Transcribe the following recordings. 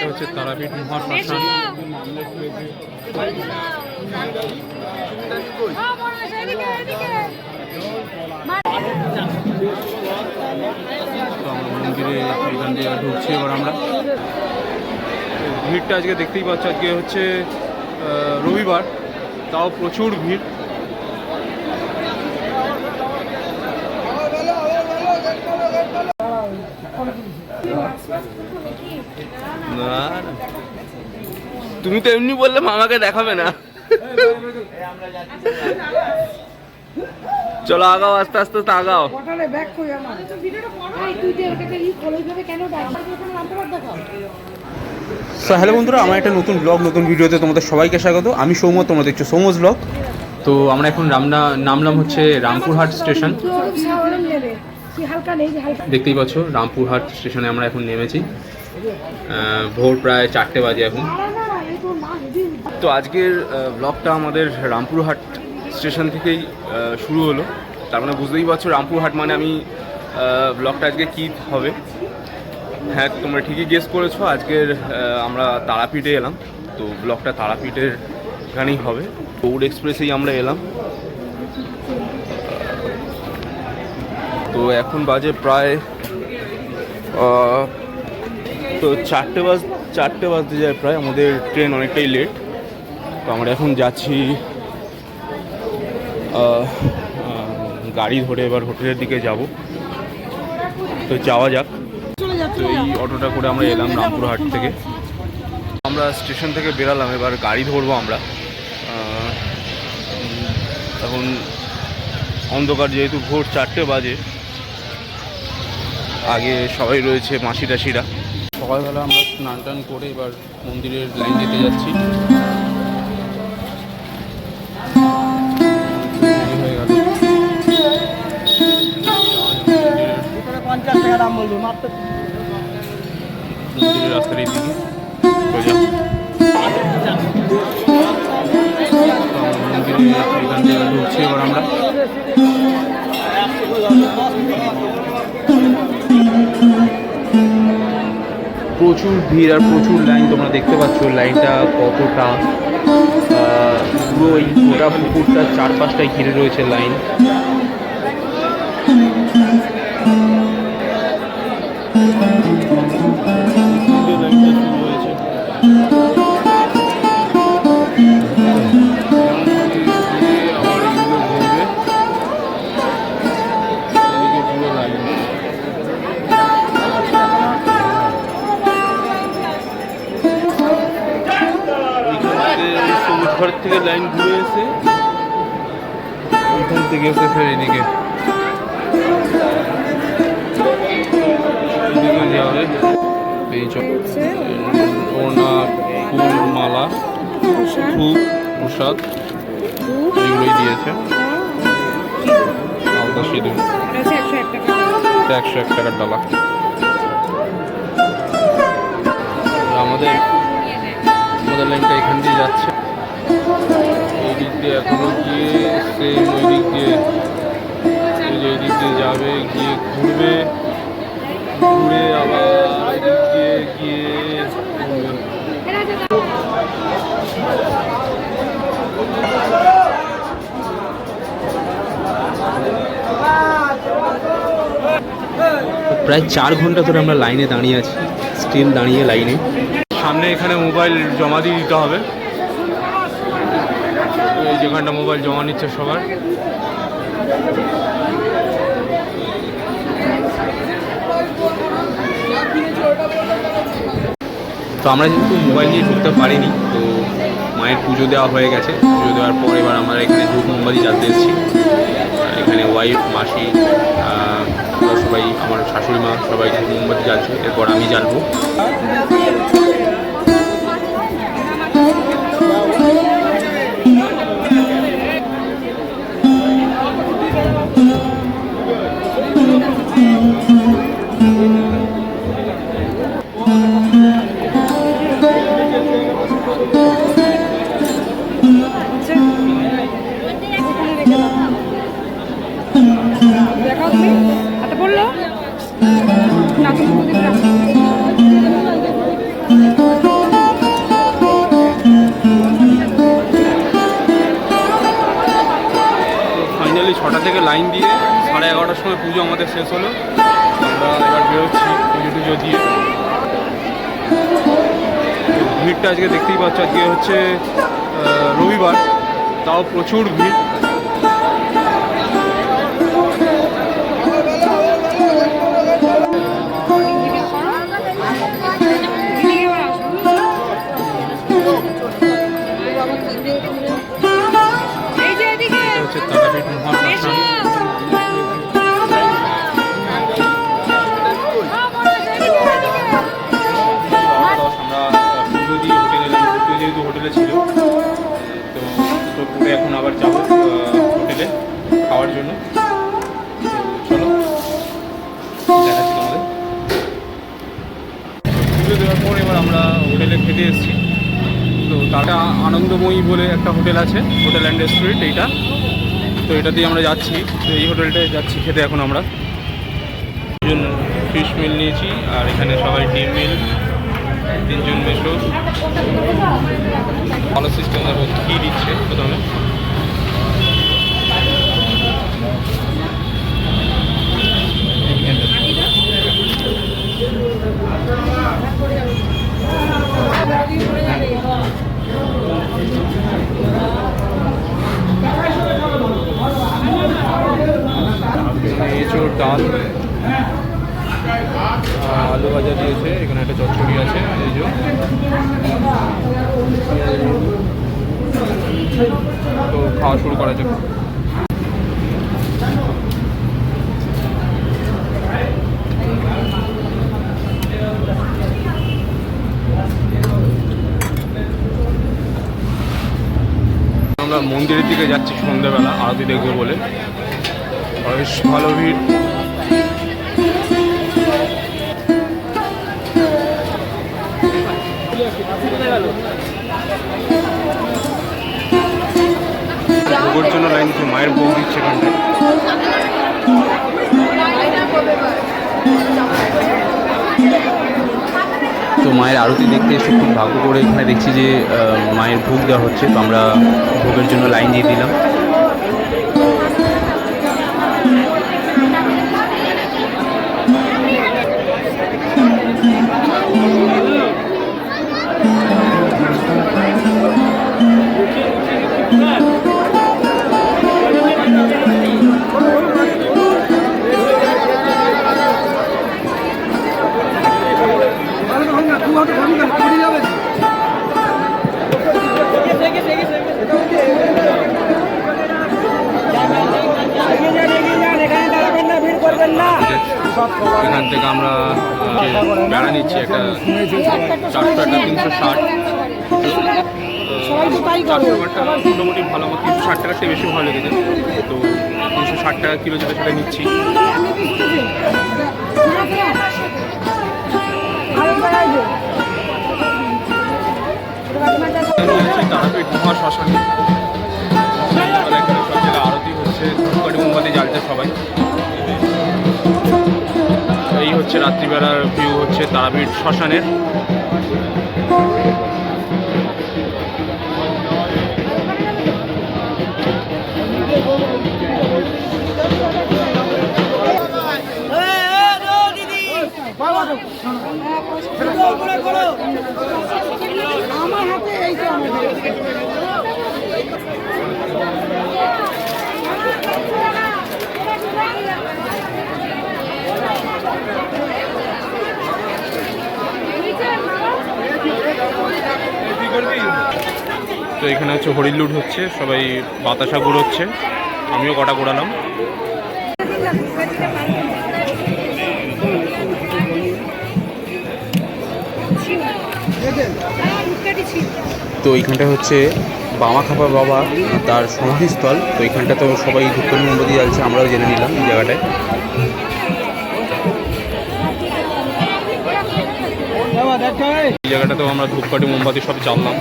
হচ্ছে তারাপীঠ মহাশ্মশান। তো আমরা মন্দিরে এখান দিয়ে ঢুকছি এবার আমরা। ভিড়টা আজকে দেখতেই পাচ্ছ, আজকে হচ্ছে রবিবার, তাও প্রচুর ভিড়। না তুমি তো এমনি বললে মামাকে দেখাবে না। চলো আগাও, আস্তে আস্তে আগাও। হ্যালো বন্ধুরা, আমার একটা নতুন ব্লগ, নতুন ভিডিওতে তোমাদের সবাইকে স্বাগত। আমি সৌম্য, তোমরা দেখছো সৌম্যস ব্লগ। তো আমরা এখন নামলাম হচ্ছে রামপুরহাট স্টেশন। দেখতেই পাচ্ছ রামপুরহাট স্টেশনে আমরা এখন নেমেছি। ভোর প্রায় 4টে বাজে এখন। তো আজকের ব্লগটা আমাদের রামপুরহাট স্টেশন থেকেই শুরু হলো। তার মানে বুঝতেই পারছো রামপুরহাট মানে আমি ব্লগটা আজকে কী হবে। হ্যাঁ, তোমরা ঠিকই গেস করেছো, আজকের আমরা তারাপীঠে এলাম। তো ব্লগটা তারাপীঠের এখানেই হবে। গৌড় এক্সপ্রেসেই আমরা এলাম। তো এখন বাজে প্রায় তো 4টে বাজতে যায় প্রায়। আমাদের ট্রেন অনেকটাই লেট। তো আমরা এখন যাচ্ছি গাড়ি ধরে এবার হোটেলের দিকে যাব। তো যাওয়া যাক। তো এই অটোটা করে আমরা এলাম রামপুরহাট থেকে। আমরা স্টেশন থেকে বেরালাম, এবার গাড়ি ধরবো আমরা। এখন অন্ধকার, যেহেতু ভোর 4টে বাজে। আগে সবাই রয়েছে মাসি টাসিরা। সকালবেলা আমরা স্নান টান করে এবার মন্দিরের লাইন দিতে যাচ্ছি। হয়ে গেল মন্দিরের রাস্তার এই দিকে মন্দিরে এখান থেকে ঢুকছি এবার আমরা। প্রচুর ভিড় আর প্রচুর লাইন, তোমরা দেখতে পাচ্ছ লাইনটা কতটা। পুরো এই গোটা পুকুরটার চারপাশটায় ঘিরে রয়েছে লাইন। ঘর থেকে লাইন ঘুরে এসে ওইখান থেকে এসে ফের এদিকে যাবে। এই ওনা, ফুল, মালা, ধূপ, প্রসাদ এগুলোই দিয়েছে। আলতা সিঁদুর 101 টাকার ডালা। আমাদের লাইনটা এখান দিয়ে যাচ্ছে। এই দিক দিয়ে এখনো গিয়ে সেম ওই দিক দিয়ে, এই দিক দিয়ে যাবে, গিয়ে ঘুরবে, ঘুরে আবার এদিক দিয়ে গিয়ে প্রায় 4 ঘন্টা ধরে আমরা লাইনে দাঁড়িয়ে আছি, স্টিল দাঁড়িয়ে লাইনে। সামনে এখানে মোবাইল জমা দিয়ে দিতে হবে। এই যেখানটা মোবাইল জমা নিচ্ছে সবার। তো আমরা যেহেতু মোবাইল নিয়ে ঢুকতে পারিনি, তো মায়ের পুজো দেওয়া হয়ে গেছে। পুজো দেওয়ার পর এবার আমরা এখানে ধূপ মোমবাতি জ্বালতে এসেছি। এখানে ওয়াইফ, মাসি, সবাই, আমার শাশুড়ি মা সবাই ধূপ মোমবাতি জ্বালছে। এরপর আমি জ্বালবো। থেকে লাইন দিয়ে 11:30টার সময় পুজো আমাদের শেষ হলো। আমরা এবার বেরোচ্ছি পুজো টুজো দিয়ে। ভিড়টা আজকে দেখতেই পাচ্ছ, আজকে হচ্ছে রবিবার, তাও প্রচুর ভিড়। হচ্ছে তারাপীঠ মহাশ্মশান। আমরা পুজো দিয়ে হোটেলে এলাম, পুজো যেহেতু হোটেলে ছিল, তো পরে এখন আবার যাবো হোটেলে খাওয়ার জন্য। চলো দেখাচ্ছি তোমাদের। পুজো দেওয়ার পর এবার আমরা হোটেলে খেতে এসেছি। তো তাটা আনন্দময়ী বলে একটা হোটেল আছে, হোটেল অ্যান্ড রেস্টুরেন্ট এইটা। তো এটা দিয়ে আমরা যাচ্ছি, তো এই হোটেলটায় যাচ্ছি খেতে এখন আমরা। দুজন ফিশ মিল নিয়েছি, আর এখানে সবাই ডিম মিল, 3জন মেশো। ভালো সিস্টেম, দেখো ঘি দিচ্ছে প্রথমে। এঁচোড়, ডাল, আলু ভাজা দিয়েছে, এখানে একটা চচ্চড়ি আছে। এই যে তো খাওয়া শুরু করা যাক। আমরা মন্দিরের দিকে যাচ্ছি সন্ধ্যাবেলা আরতি দেখবো বলে। বেশ ভালো ভিড়। ভোগের জন্য লাইন দিচ্ছে, মায়ের ভোগ দিচ্ছে এখানটায়। তো মায়ের আরতি দেখতে এসে খুব ভাগ্য করে এখানে দেখছি যে মায়ের ভোগ দেওয়া হচ্ছে। তো আমরা ভোগের জন্য লাইন দিয়ে দিলাম। এখান থেকে আমরা বেড়া নিচ্ছি একটা 400 একটা 360। 400 মোটামুটি ভালো, আমার 360 টাকারটা বেশি ভালো লেগেছে। তো 360 টাকা কিলো যেটা সেটা নিচ্ছি। তারাপীঠ মহাশ্মশানে এখানে সব জায়গায় আরতি হচ্ছে, ধূপকাঠি মোমবাতি জ্বালছে সবাই। এই হচ্ছে রাত্রিবেলার ভিউ, হচ্ছে তারাপীঠ শ্মশানের। আমার হাতে এই তো এখানে হচ্ছে হরিণ লুট হচ্ছে, সবাই বাতাসা ঘুরোচ্ছে, আমিও কটা ঘোরালাম। তো এইখানটা হচ্ছে বামাখাপা বাবা তার সমাধিস্থল। তো এইখানটা তো সবাই ধূপকাঠি মোমবাতি জ্বালছে, আমরাও জেনে নিলাম এই জায়গাটায়। এই জায়গাটাতেও আমরা ধূপকাঠি মোমবাতি সব জ্বাললাম।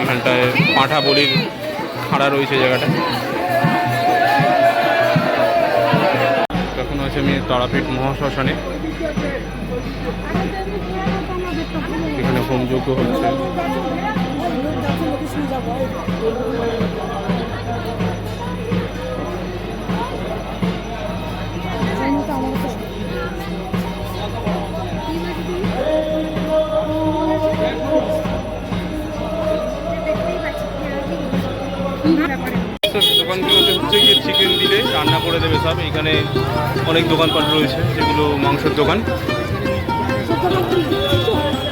এখানটায় পাঁঠা বলির খাড়া রয়েছে জায়গাটায়। এখন আছে আমি তারাপীঠ মহাশ্মশানে, এখানে হোমযজ্ঞ হচ্ছে। করে দেবে সব। এখানে অনেক দোকানপাট রয়েছে যেগুলো মাংসের দোকান।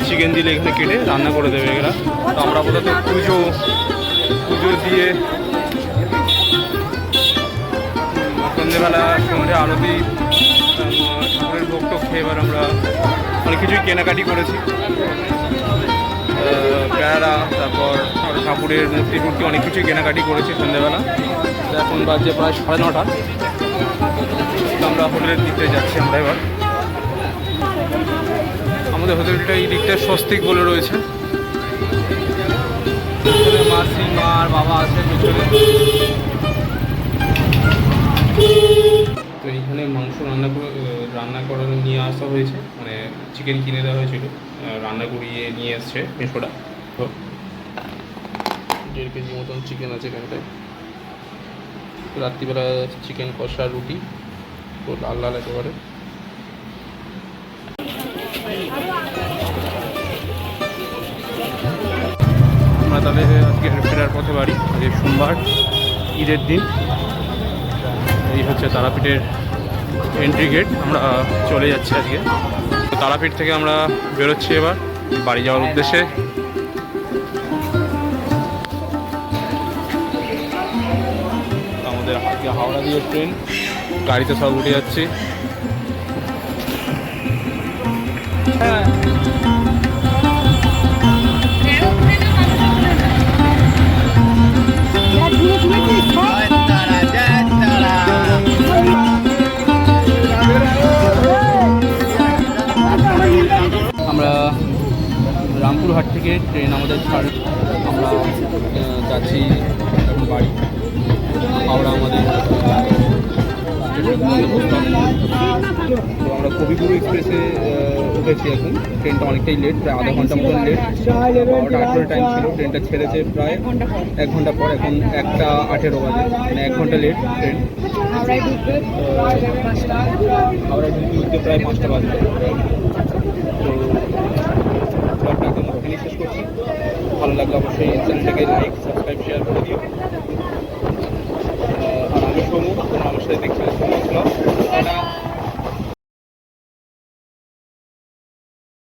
চিকেন দিলে এখানে কেটে রান্না করে দেবে এরা। তো আমরা আপাতত পুজো দিয়ে সন্ধ্যেবেলা সন্ধ্যে আরতি ঠাকুরের ভোগ টোক খেয়ে এবার আমরা অনেক কিছুই কেনাকাটি করেছি। প্যারা, তারপর ঠাকুরের মূর্তি টুর্তি অনেক কিছুই কেনাকাটি করেছি সন্ধ্যেবেলা। তো এখন বাজে প্রায় 9:30। তো আমরা হোটেলের দিকটা যাচ্ছি আমরা এবার। আমাদের হোটেলটা এই দিকটা স্বস্তিক বলে রয়েছে। মাসি, মা আর বাবা আছে পিছনে। তো এইখানে মাংস রান্না করানো নিয়ে আসা হয়েছে, মানে চিকেন কিনে দেওয়া হয়েছিল, রান্না করিয়ে নিয়ে এসছে মেশোটা। তো 1.5 কেজি মতন চিকেন আছে এখানটায়। রাত্রিবেলা চিকেন কষা, রুটি, তো লাল লাল একেবারে। আমরা তাহলে আজকে ফেরার পথে বাড়ি। আজকে সোমবার, ঈদের দিন। এই হচ্ছে তারাপীঠের এন্ট্রি গেট। আমরা চলে যাচ্ছি আজকে। তো তারাপীঠ থেকে আমরা বেরোচ্ছি এবার বাড়ি যাওয়ার উদ্দেশ্যে। আমাদের আজকে হাওড়া দিয়ে ট্রেন, গাড়িতে সব উঠে যাচ্ছি। হ্যাঁ, আমরা রামপুরহাট থেকে ট্রেন আমাদের আমরা যাচ্ছি এখন বাড়ি। হাওড়া আমাদের তো আমরা কবিগুরু এক্সপ্রেসে উঠেছি এখন। ট্রেনটা অনেকটাই লেট, প্রায় আধা ঘন্টা মতন লেট। 12টা 18 টাইম ছিল, ট্রেনটা ছেড়েছে প্রায় 1 ঘন্টা পর। এখন 1:18 বাজে, মানে 1 ঘন্টা লেট ট্রেন। হাওড়ায় ঢুকতে প্রায় 5টা বাজে। তো ব্লগটা এখন ওখানেই শেষ করছি। ভালো লাগলে অবশ্যই চ্যানেলটাকে লাইক, সাবস্ক্রাইব, শেয়ার করে দিও। আর আমি সমু, আমার সাথে দেখছি